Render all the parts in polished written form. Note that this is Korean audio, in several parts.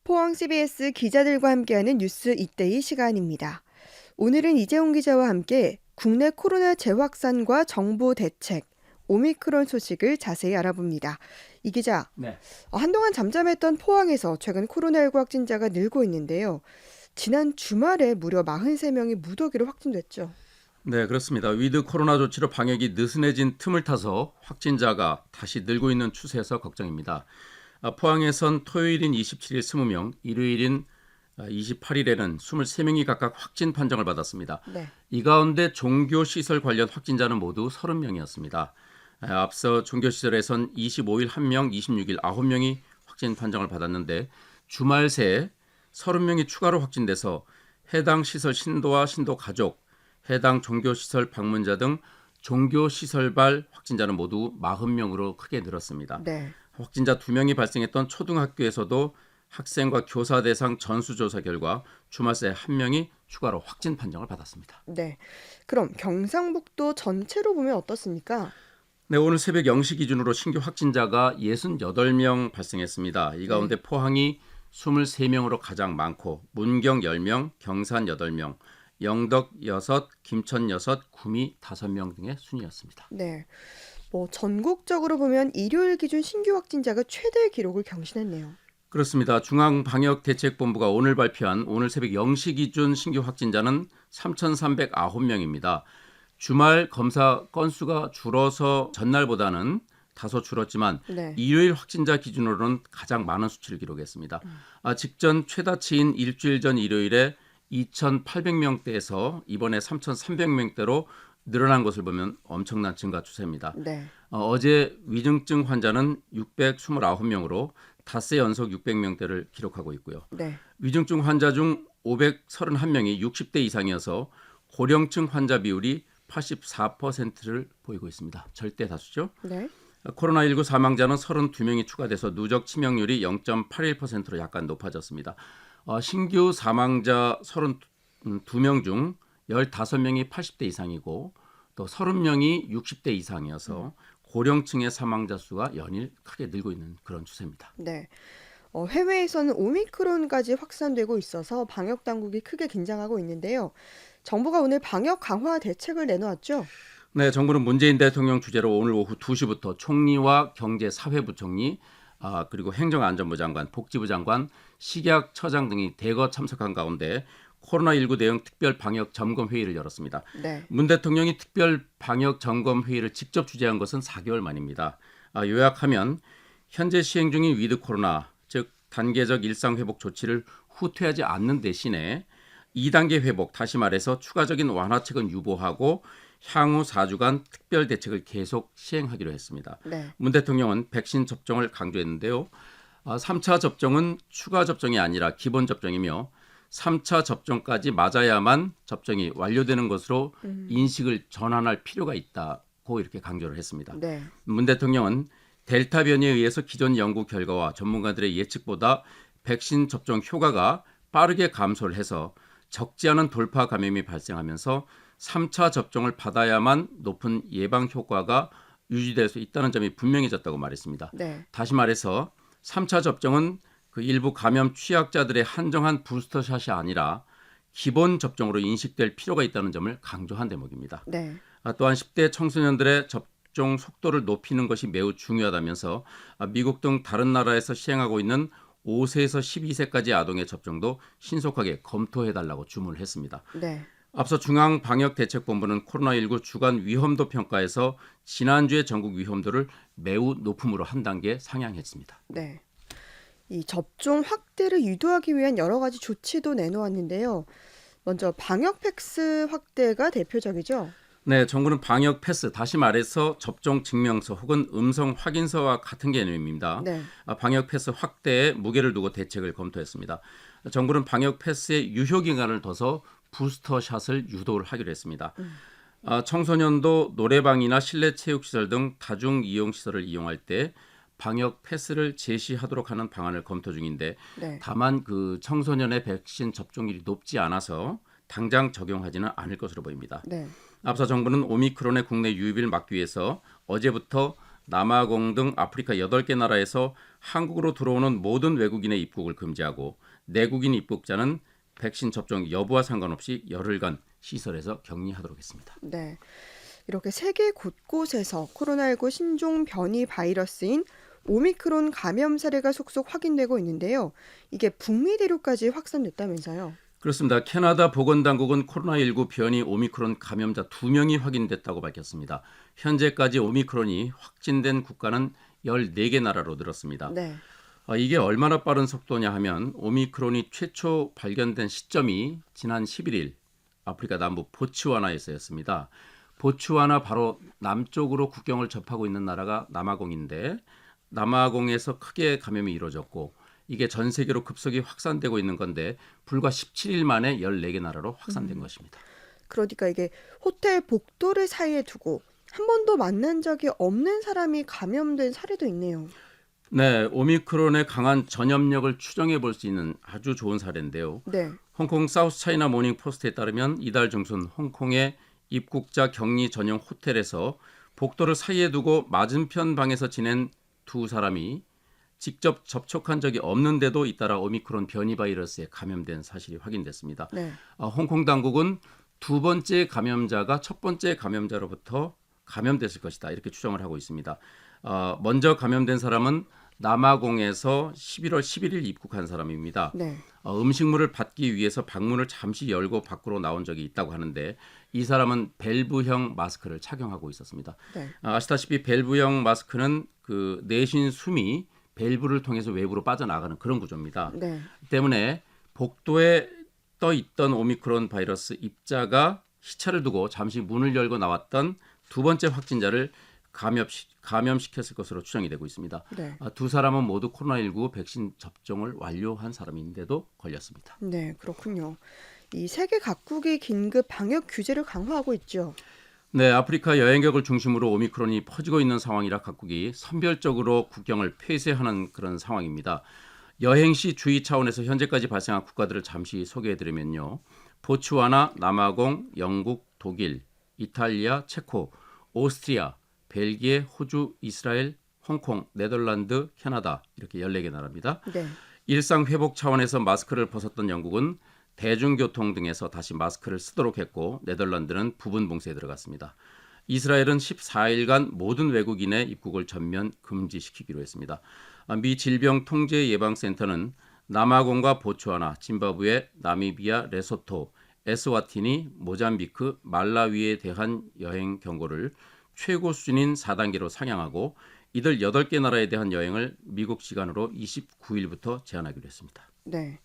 포항 CBS 기자들과 함께하는 뉴스 이때이 시간입니다. 오늘은 이재용 기자와 함께 국내 코로나 재확산과 정부 대책, 오미크론 소식을 자세히 알아봅니다. 이 기자, 네. 한동안 잠잠했던 포항에서 최근 코로나19 확진자가 늘고 있는데요. 지난 주말에 무려 43명이 무더기로 확진됐죠. 네, 그렇습니다. 위드 코로나 조치로 방역이 느슨해진 틈을 타서 확진자가 다시 늘고 있는 추세에서 걱정입니다. 포항에선 토요일인 27일 20명, 일요일인 28일에는 23명이 각각 확진 판정을 받았습니다. 네. 이 가운데 종교시설 관련 확진자는 모두 30명이었습니다. 앞서 종교시설에선 25일 1명, 26일 9명이 확진 판정을 받았는데 주말 새 30명이 추가로 확진돼서 해당 시설 신도와 신도 가족, 해당 종교시설 방문자 등 종교시설발 확진자는 모두 40명으로 크게 늘었습니다. 네. 확진자 2명이 발생했던 초등학교에서도 학생과 교사 대상 전수조사 결과 주말새 1명이 추가로 확진 판정을 받았습니다. 네. 그럼 경상북도 전체로 보면 어떻습니까? 네, 오늘 새벽 0시 기준으로 신규 확진자가 68명 발생했습니다. 이 가운데 네. 포항이 23명으로 가장 많고 문경 10명, 경산 8명, 영덕 6, 김천 6, 구미 5명 등의 순이었습니다. 네. 전국적으로 보면 일요일 기준 신규 확진자가 최대 기록을 경신했네요. 그렇습니다. 중앙방역대책본부가 오늘 발표한 오늘 새벽 0시 기준 신규 확진자는 3,309명입니다. 주말 검사 건수가 줄어서 전날보다는 다소 줄었지만 네. 일요일 확진자 기준으로는 가장 많은 수치를 기록했습니다. 직전 최다치인 일주일 전 일요일에 2,800명대에서 이번에 3,300명대로 늘어난 것을 보면 엄청난 증가 추세입니다. 네. 어제 위중증 환자는 629명으로 닷새 연속 600명대를 기록하고 있고요. 네. 위중증 환자 중 531명이 60대 이상이어서 고령층 환자 비율이 84%를 보이고 있습니다. 절대 다수죠. 네. 코로나19 사망자는 32명이 추가돼서 누적 치명률이 0.81%로 약간 높아졌습니다. 신규 사망자 32명 중 15명이 80대 이상이고 또 30명이 60대 이상이어서 고령층의 사망자 수가 연일 크게 늘고 있는 그런 추세입니다. 네. 해외에서는 오미크론까지 확산되고 있어서 방역 당국이 크게 긴장하고 있는데요. 정부가 오늘 방역 강화 대책을 내놓았죠. 네, 정부는 문재인 대통령 주재로 오늘 오후 2시부터 총리와 경제사회부총리, 그리고 행정안전부 장관, 복지부 장관, 식약처장 등이 대거 참석한 가운데 코로나19 대응 특별 방역 점검 회의를 열었습니다. 네. 문 대통령이 특별 방역 점검 회의를 직접 주재한 것은 4개월 만입니다. 요약하면 현재 시행 중인 위드 코로나, 즉 단계적 일상 회복 조치를 후퇴하지 않는 대신에 2단계 회복, 다시 말해서 추가적인 완화책은 유보하고 향후 4주간 특별 대책을 계속 시행하기로 했습니다. 네. 문 대통령은 백신 접종을 강조했는데요. 3차 접종은 추가 접종이 아니라 기본 접종이며 3차 접종까지 맞아야만 접종이 완료되는 것으로 인식을 전환할 필요가 있다고 이렇게 강조를 했습니다. 네. 문 대통령은 델타 변이에 의해서 기존 연구 결과와 전문가들의 예측보다 백신 접종 효과가 빠르게 감소를 해서 적지 않은 돌파 감염이 발생하면서 3차 접종을 받아야만 높은 예방 효과가 유지될 수 있다는 점이 분명해졌다고 말했습니다. 네. 다시 말해서 3차 접종은 그 일부 감염 취약자들의 한정한 부스터샷이 아니라 기본 접종으로 인식될 필요가 있다는 점을 강조한 대목입니다. 네. 또한 10대 청소년들의 접종 속도를 높이는 것이 매우 중요하다면서 미국 등 다른 나라에서 시행하고 있는 5세에서 12세까지 아동의 접종도 신속하게 검토해달라고 주문을 했습니다. 네. 앞서 중앙방역대책본부는 코로나19 주간 위험도 평가에서 지난주의 전국 위험도를 매우 높음으로 한 단계 상향했습니다. 네. 이 접종 확대를 유도하기 위한 여러 가지 조치도 내놓았는데요. 먼저 방역 패스 확대가 대표적이죠. 네, 정부는 방역 패스, 다시 말해서 접종 증명서 혹은 음성 확인서와 같은 개념입니다. 네. 방역 패스 확대에 무게를 두고 대책을 검토했습니다. 정부는 방역 패스의 유효 기간을 둬서 부스터샷을 유도를 하기로 했습니다. 청소년도 노래방이나 실내 체육시설 등 다중 이용시설을 이용할 때 방역 패스를 제시하도록 하는 방안을 검토 중인데 네. 다만 그 청소년의 백신 접종률이 높지 않아서 당장 적용하지는 않을 것으로 보입니다. 네. 앞서 정부는 오미크론의 국내 유입을 막기 위해서 어제부터 남아공 등 아프리카 8개 나라에서 한국으로 들어오는 모든 외국인의 입국을 금지하고 내국인 입국자는 백신 접종 여부와 상관없이 열흘간 시설에서 격리하도록 했습니다. 네. 이렇게 세계 곳곳에서 코로나19 신종 변이 바이러스인 오미크론 감염 사례가 속속 확인되고 있는데요. 이게 북미 대륙까지 확산됐다면서요. 그렇습니다. 캐나다 보건당국은 코로나19 변이 오미크론 감염자 2명이 확인됐다고 밝혔습니다. 현재까지 오미크론이 확진된 국가는 14개 나라로 늘었습니다. 네. 이게 얼마나 빠른 속도냐 하면 오미크론이 최초 발견된 시점이 지난 11일 아프리카 남부 보츠와나에서였습니다. 보츠와나 바로 남쪽으로 국경을 접하고 있는 나라가 남아공인데 남아공에서 크게 감염이 이루어졌고 이게 전 세계로 급속히 확산되고 있는 건데 불과 17일 만에 14개 나라로 확산된 것입니다. 그러니까 이게 호텔 복도를 사이에 두고 한 번도 만난 적이 없는 사람이 감염된 사례도 있네요. 네, 오미크론의 강한 전염력을 추정해 볼 수 있는 아주 좋은 사례인데요. 네. 홍콩 사우스 차이나 모닝 포스트에 따르면 이달 중순 홍콩의 입국자 격리 전용 호텔에서 복도를 사이에 두고 맞은편 방에서 지낸 두 사람이 직접 접촉한 적이 없는데도 잇따라 오미크론 변이 바이러스에 감염된 사실이 확인됐습니다. 네. 홍콩 당국은 두 번째 감염자가 첫 번째 감염자로부터 감염됐을 것이다 이렇게 추정을 하고 있습니다. 먼저 감염된 사람은 남아공에서 11월 11일 입국한 사람입니다. 네. 음식물을 받기 위해서 방문을 잠시 열고 밖으로 나온 적이 있다고 하는데 이 사람은 밸브형 마스크를 착용하고 있었습니다. 네. 아시다시피 밸브형 마스크는 그 내쉰 숨이 밸브를 통해서 외부로 빠져나가는 그런 구조입니다. 네. 때문에 복도에 떠 있던 오미크론 바이러스 입자가 시차를 두고 잠시 문을 열고 나왔던 두 번째 확진자를 감염시켰을 것으로 추정이 되고 있습니다. 네. 두 사람은 모두 코로나19 백신 접종을 완료한 사람인데도 걸렸습니다. 네, 그렇군요. 이 세계 각국이 긴급 방역 규제를 강화하고 있죠. 네, 아프리카 여행객을 중심으로 오미크론이 퍼지고 있는 상황이라 각국이 선별적으로 국경을 폐쇄하는 그런 상황입니다. 여행 시 주의 차원에서 현재까지 발생한 국가들을 잠시 소개해드리면요. 보츠와나, 남아공, 영국, 독일, 이탈리아, 체코, 오스트리아, 벨기에, 호주, 이스라엘, 홍콩, 네덜란드, 캐나다 이렇게 14개 나라입니다. 네. 일상 회복 차원에서 마스크를 벗었던 영국은 대중교통 등에서 다시 마스크를 쓰도록 했고 네덜란드는 부분 봉쇄에 들어갔습니다. 이스라엘은 14일간 모든 외국인의 입국을 전면 금지시키기로 했습니다. 미 질병통제예방센터는 남아공과 보츠와나, 짐바브웨, 나미비아, 레소토, 에스와티니, 모잠비크, 말라위에 대한 여행 경고를 최고 수준인 4단계로 상향하고 이들 8개 나라에 대한 여행을 미국 시간으로 29일부터 제한하기로 했습니다. 네.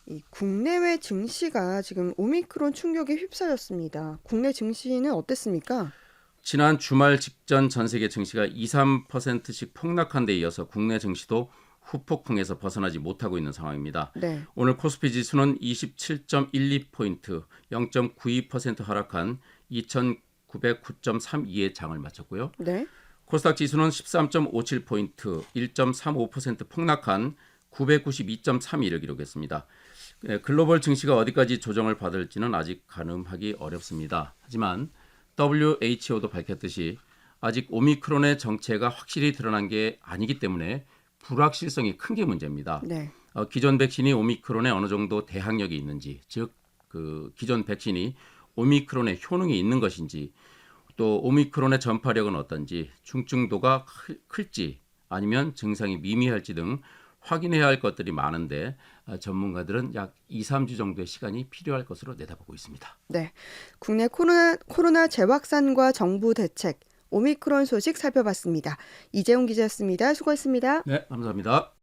이 국내외 증시가 지금 오미크론 충격에 휩싸였습니다. 국내 증시는 어땠습니까? 지난 주말 직전 전 세계 증시가 2, 3%씩 폭락한 데 이어서 국내 증시도 후폭풍에서 벗어나지 못하고 있는 상황입니다. 네. 오늘 코스피 지수는 27.12포인트, 0.92% 하락한 2,909.32의 장을 마쳤고요. 네. 코스닥 지수는 13.57포인트, 1.35% 폭락한 992.32를 기록했습니다. 글로벌 증시가 어디까지 조정을 받을지는 아직 가늠하기 어렵습니다. 하지만 WHO도 밝혔듯이 아직 오미크론의 정체가 확실히 드러난 게 아니기 때문에 불확실성이 큰 게 문제입니다. 네. 기존 백신이 오미크론에 어느 정도 대항력이 있는지, 즉 그 기존 백신이 오미크론에 효능이 있는 것인지, 또 오미크론의 전파력은 어떤지, 중증도가 클지 아니면 증상이 미미할지 등 확인해야 할 것들이 많은데 전문가들은 약 2, 3주 정도의 시간이 필요할 것으로 내다보고 있습니다. 네. 국내 코로나 재확산과 정부 대책, 오미크론 소식 살펴봤습니다. 이재용 기자였습니다. 수고했습니다. 네, 감사합니다.